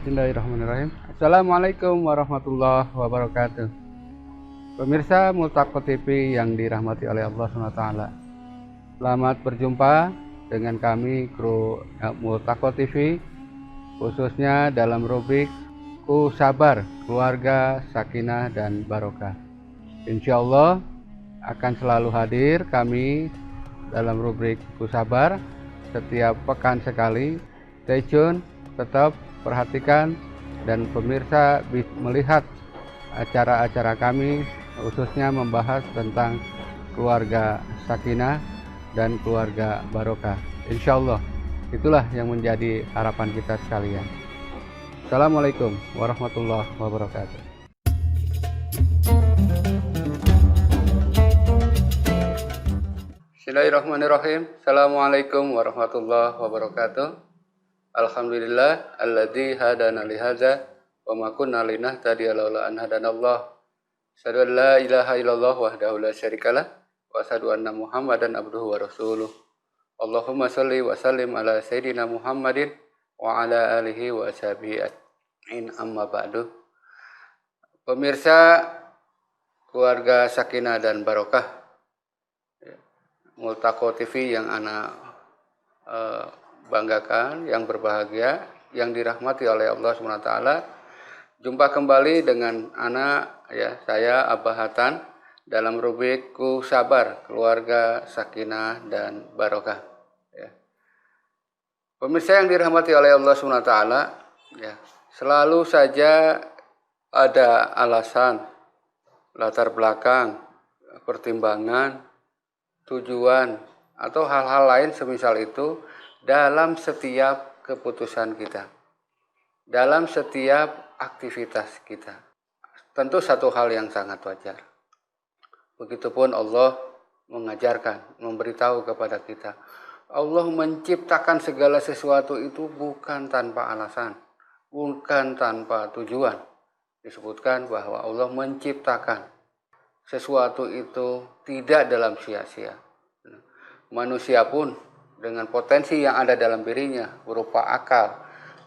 Bismillahirrahmanirrahim. Assalamualaikum warahmatullahi wabarakatuh. Pemirsa Multaqo TV yang dirahmati oleh Allah SWT. Selamat berjumpa dengan kami kru Multaqo TV, khususnya dalam rubrik Ku Sabar, Keluarga Sakinah dan Barokah. Insya Allah akan selalu hadir kami dalam rubrik Ku Sabar setiap pekan sekali. Stay tune, tetap perhatikan, dan pemirsa bisa melihat acara-acara kami khususnya membahas tentang keluarga sakinah dan keluarga barokah. Insya Allah itulah yang menjadi harapan kita sekalian. Assalamualaikum warahmatullahi wabarakatuh. Bismillahirrahmanirrahim. Assalamualaikum warahmatullahi wabarakatuh. Alhamdulillah alladzi hadana li hadza wa ma kunna linahtadiya laula an hadanallah. Asyhadu an la ilaha illallah wahdahu la syarikalah wa asyhadu anna Muhammadan abduhu wa rasuluh. Allahumma shalli wa sallim ala sayidina Muhammadin wa ala alihi wa ashabihi ajmain, amma ba'du. Pemirsa keluarga sakinah dan barokah Multaqo TV yang ana banggakan, yang berbahagia, yang dirahmati oleh Allah SWT. Jumpa kembali dengan anak saya Abah Hatan dalam rubrik Ku Sabar, Keluarga Sakinah dan Barokah. Pemirsa yang dirahmati oleh Allah SWT, selalu saja ada alasan, latar belakang, pertimbangan, tujuan, atau hal-hal lain semisal itu dalam setiap keputusan kita, dalam setiap aktivitas kita. Tentu satu hal yang sangat wajar. Begitupun Allah mengajarkan, memberitahu kepada kita. Allah menciptakan segala sesuatu itu bukan tanpa alasan, bukan tanpa tujuan. Disebutkan bahwa Allah menciptakan sesuatu itu tidak dalam sia-sia. Manusia pun dengan potensi yang ada dalam dirinya berupa akal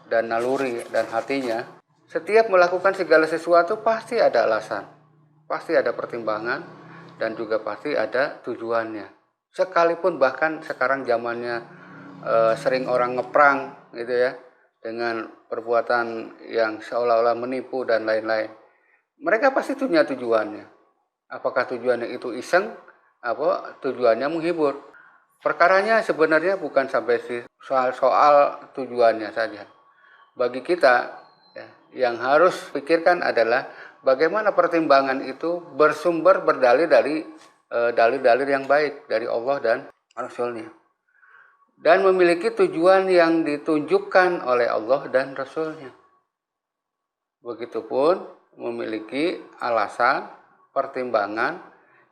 dan naluri dan hatinya, setiap melakukan segala sesuatu pasti ada alasan, pasti ada pertimbangan, dan juga pasti ada tujuannya. Sekalipun bahkan sekarang zamannya sering orang ngeprang gitu ya, dengan perbuatan yang seolah-olah menipu dan lain-lain. Mereka pasti punya tujuannya. Apakah tujuannya itu iseng, apa tujuannya menghibur? Perkaranya sebenarnya bukan sampai soal tujuannya saja. Bagi kita yang harus pikirkan adalah bagaimana pertimbangan itu bersumber berdalil dari dalil-dalil yang baik dari Allah dan Rasul-Nya, dan memiliki tujuan yang ditunjukkan oleh Allah dan Rasul-Nya. Begitupun memiliki alasan, pertimbangan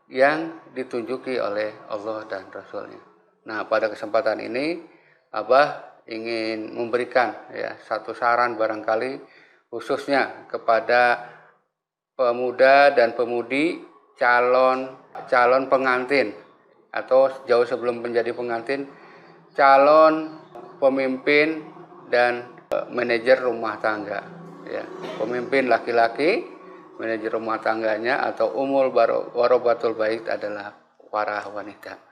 yang ditunjuki oleh Allah dan Rasul-Nya. Nah, pada kesempatan ini Abah ingin memberikan satu saran barangkali khususnya kepada pemuda dan pemudi calon pengantin, atau jauh sebelum menjadi pengantin, calon pemimpin dan manajer rumah tangga. Pemimpin laki-laki, manajer rumah tangganya atau umul warobatul bait adalah para wanita.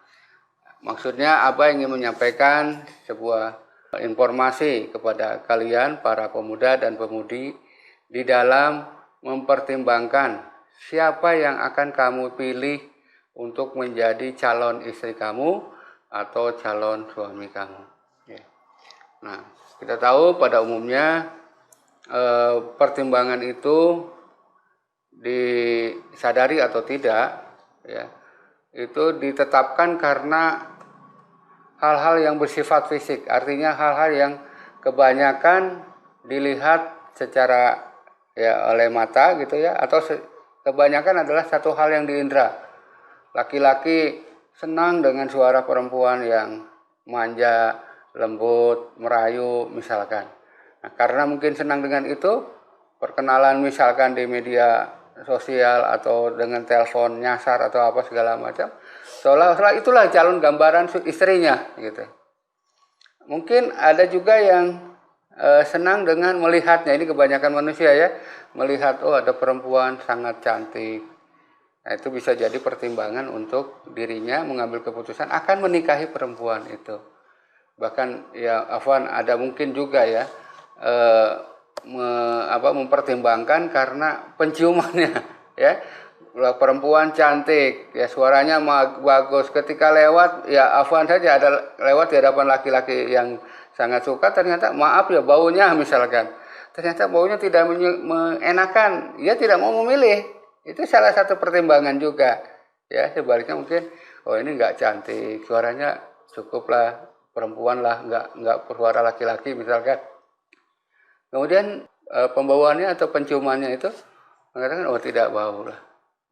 Maksudnya Abah ingin menyampaikan sebuah informasi kepada kalian para pemuda dan pemudi di dalam mempertimbangkan siapa yang akan kamu pilih untuk menjadi calon istri kamu atau calon suami kamu. Nah, kita tahu pada umumnya pertimbangan itu disadari atau tidak, itu ditetapkan karena hal-hal yang bersifat fisik, artinya hal-hal yang kebanyakan dilihat secara oleh mata gitu ya, atau kebanyakan adalah satu hal yang diindra. Laki-laki senang dengan suara perempuan yang manja, lembut, merayu misalkan. Nah, karena mungkin senang dengan itu, perkenalan misalkan di media sosial atau dengan telepon nyasar atau apa segala macam, seolah-olah itulah calon gambaran istrinya gitu. Mungkin ada juga yang senang dengan melihatnya. Ini kebanyakan manusia ya, melihat oh ada perempuan sangat cantik. Nah, itu bisa jadi pertimbangan untuk dirinya mengambil keputusan akan menikahi perempuan itu. Bahkan ya Afwan, ada mungkin juga ya mempertimbangkan karena penciumannya ya. Perempuan cantik ya, suaranya bagus, ketika lewat ya Afwan saja ada lewat di hadapan laki-laki yang sangat suka, ternyata maaf ya baunya misalkan, ternyata baunya tidak mengenakan, dia tidak mau memilih. Itu salah satu pertimbangan juga ya. Sebaliknya mungkin oh ini nggak cantik, suaranya cukuplah perempuan lah, nggak suara laki-laki misalkan. Kemudian pembawaannya atau penciumannya itu mengatakan oh tidak bau lah,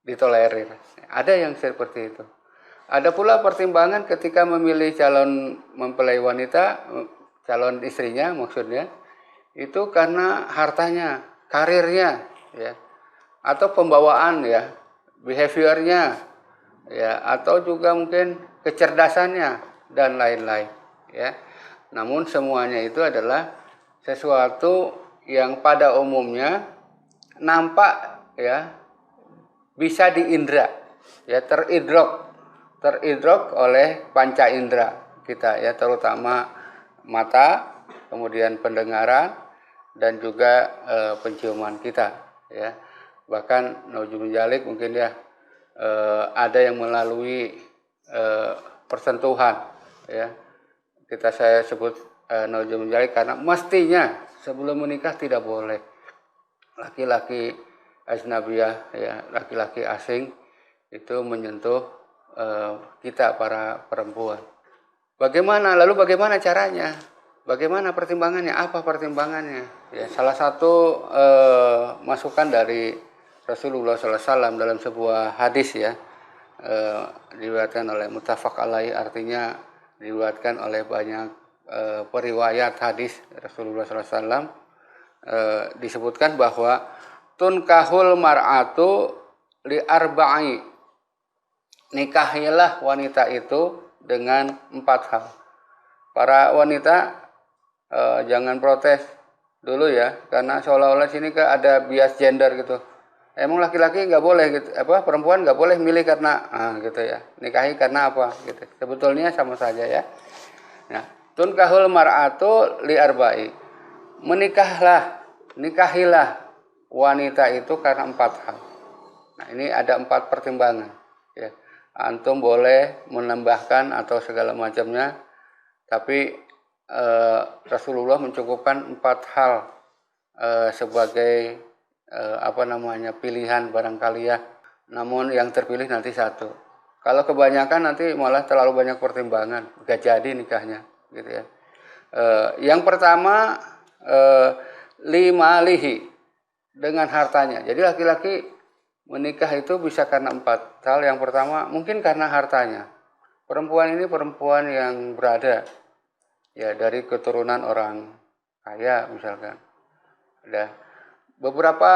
ditolerir. Ada yang seperti itu. Ada pula pertimbangan ketika memilih calon mempelai wanita, calon istrinya maksudnya, itu karena hartanya, karirnya, ya, atau pembawaan ya, behaviornya, ya, atau juga mungkin kecerdasannya dan lain-lain, ya. Namun semuanya itu adalah sesuatu yang pada umumnya nampak ya, bisa diindra, ya, teridrok oleh panca indera kita ya, terutama mata, kemudian pendengaran dan juga penciuman kita ya. Bahkan naudzubillah jalik mungkin ya ada yang melalui persentuhan ya. Saya sebut naudzubillah jalik karena mestinya sebelum menikah tidak boleh laki-laki ajnabiyah ya, laki-laki asing itu menyentuh kita para perempuan. Lalu bagaimana caranya? Bagaimana pertimbangannya? Apa pertimbangannya? Ya, salah satu masukan dari Rasulullah SAW dalam sebuah hadis ya, diriwayatkan oleh muttafaq alaih, artinya diriwayatkan oleh banyak periwayat hadis Rasulullah SAW, disebutkan bahwa tunkahul mar'atu li arba'i, nikahilah wanita itu dengan 4 hal. Para wanita jangan protes dulu ya, karena seolah-olah sini ada bias gender gitu. Emang laki-laki nggak boleh gitu, perempuan nggak boleh milih karena gitu ya, nikahi karena apa gitu. Sebetulnya sama saja ya. Nah, tunkahul mar'atu li arba'i, nikahilah wanita itu karena 4 hal. Nah, ini ada 4 pertimbangan ya. Antum boleh menambahkan atau segala macamnya, tapi Rasulullah mencukupkan 4 hal sebagai pilihan barangkali ya. Namun yang terpilih nanti 1. Kalau kebanyakan nanti malah terlalu banyak pertimbangan, gak jadi nikahnya gitu ya. Yang pertama limalihi, dengan hartanya. Jadi laki-laki menikah itu bisa karena 4 hal. Yang pertama mungkin karena hartanya. Perempuan ini perempuan yang berada ya dari keturunan orang kaya misalkan. Ada beberapa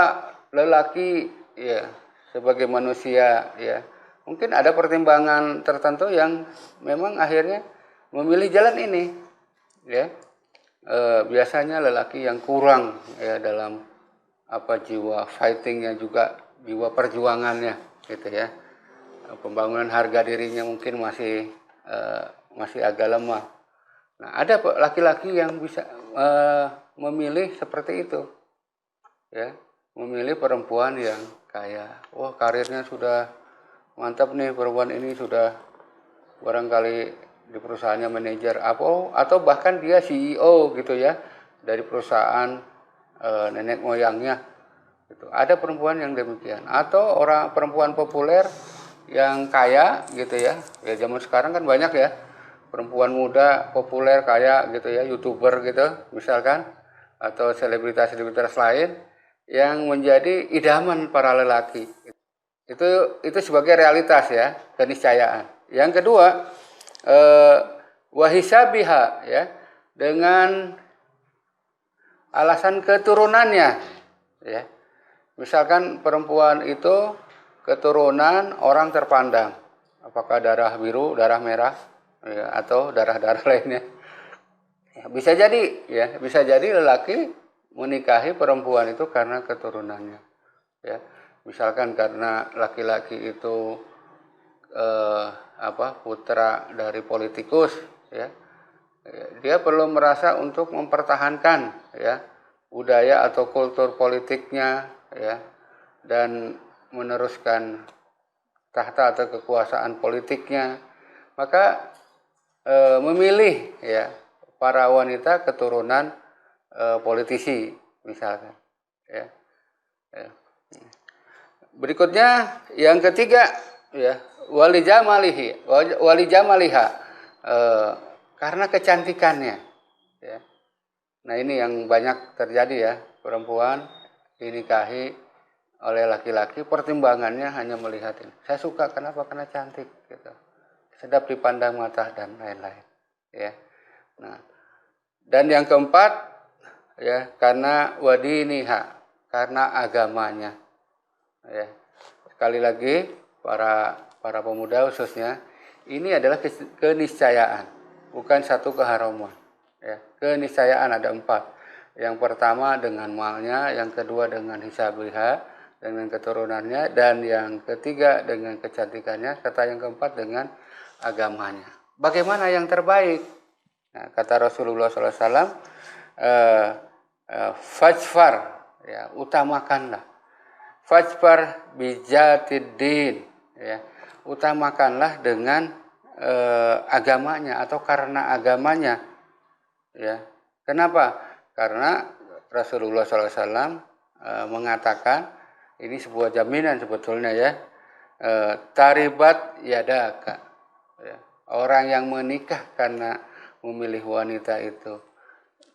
lelaki ya sebagai manusia ya, mungkin ada pertimbangan tertentu yang memang akhirnya memilih jalan ini ya. Biasanya lelaki yang kurang ya dalam jiwa fightingnya, juga jiwa perjuangannya gitu ya. Pembangunan harga dirinya mungkin masih agak lemah. Nah, ada laki-laki yang bisa memilih seperti itu ya, memilih perempuan yang kaya. Wah, karirnya sudah mantap nih, perempuan ini sudah barangkali di perusahaannya manajer atau bahkan dia CEO gitu ya dari perusahaan nenek moyangnya gitu. Ada perempuan yang demikian, atau perempuan populer yang kaya gitu ya. Ya zaman sekarang kan banyak ya perempuan muda populer kaya gitu ya, YouTuber gitu misalkan, atau selebritas lain yang menjadi idaman para lelaki. Itu sebagai realitas ya, keniscayaan. Yang kedua wahisabiha ya, dengan alasan keturunannya ya. Misalkan perempuan itu keturunan orang terpandang, apakah darah biru, darah merah ya, atau darah-darah lainnya. Bisa jadi ya, bisa jadi lelaki menikahi perempuan itu karena keturunannya. Ya, misalkan karena laki-laki itu putra dari politikus, ya, dia perlu merasa untuk mempertahankan ya budaya atau kultur politiknya, ya, dan meneruskan tahta atau kekuasaan politiknya, maka memilih ya para wanita keturunan politisi misalkan, ya. Ya. Berikutnya yang ketiga ya wali jamaliha, karena kecantikannya, ya. Nah ini yang banyak terjadi ya, perempuan dinikahi oleh laki-laki pertimbangannya hanya melihat ini, saya suka kenapa, karena cantik gitu, sedap dipandang mata dan lain-lain, ya. Nah, dan yang keempat ya karena wadiniha, karena agamanya, ya. Sekali lagi para pemuda khususnya, ini adalah keniscayaan, bukan satu keharaman, ya. Keniscayaan ada 4. Yang pertama dengan malnya, yang kedua dengan hisabiha, dengan keturunannya, dan yang ketiga dengan kecantikannya, serta yang keempat dengan agamanya. Bagaimana yang terbaik? Nah, kata Rasulullah SAW, fajfar, ya, utamakanlah. Fajfar bijatiddin, ya, utamakanlah dengan agamanya atau karena agamanya, ya. Kenapa? Karena Rasulullah SAW mengatakan, ini sebuah jaminan sebetulnya ya, taribat yadaka, ya. Orang yang menikah karena memilih wanita itu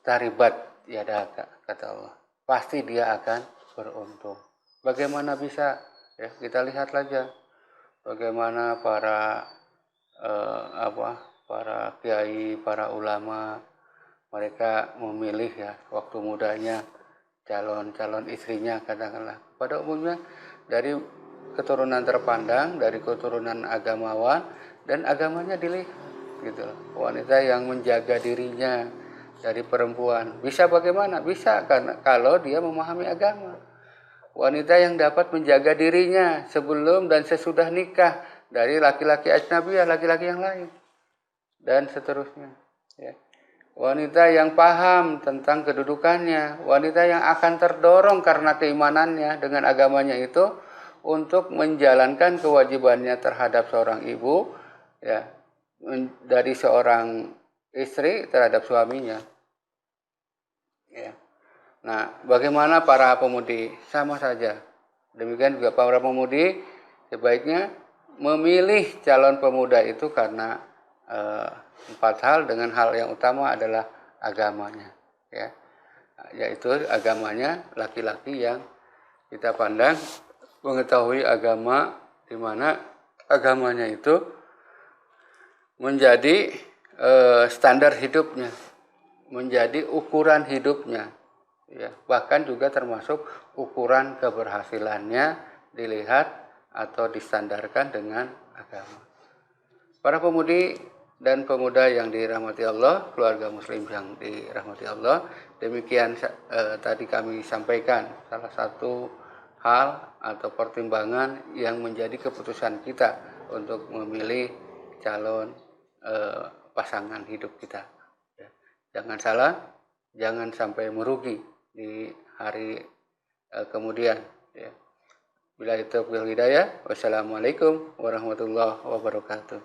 taribat yadaka, kata Allah, pasti dia akan beruntung. Bagaimana bisa? Ya, kita lihat saja bagaimana para para kiai, para ulama, mereka memilih ya waktu mudanya calon istrinya, katakanlah pada umumnya dari keturunan terpandang, dari keturunan agamawan, dan agamanya dilihat gitu. Wanita yang menjaga dirinya dari perempuan. Bisa bagaimana? Bisa karena kalau dia memahami agama. Wanita yang dapat menjaga dirinya sebelum dan sesudah nikah dari laki-laki ajnabiyah, laki-laki yang lain, dan seterusnya, ya. Wanita yang paham tentang kedudukannya, wanita yang akan terdorong karena keimanannya dengan agamanya itu untuk menjalankan kewajibannya terhadap seorang ibu, ya, dari seorang istri terhadap suaminya, ya. Nah, bagaimana para pemudi? Sama saja. Demikian juga para pemudi sebaiknya memilih calon pemuda itu karena 4 hal, dengan hal yang utama adalah agamanya, ya. Yaitu agamanya laki-laki yang kita pandang mengetahui agama, di mana agamanya itu menjadi standar hidupnya, menjadi ukuran hidupnya, ya. Bahkan juga termasuk ukuran keberhasilannya dilihat atau distandarkan dengan agama. Para pemudi dan pemuda yang dirahmati Allah, keluarga muslim yang dirahmati Allah, demikian tadi kami sampaikan salah satu hal atau pertimbangan yang menjadi keputusan kita untuk memilih calon pasangan hidup kita, ya. Jangan salah, jangan sampai merugi di hari kemudian, ya. Bila itu hidayah, wassalamualaikum warahmatullahi wabarakatuh.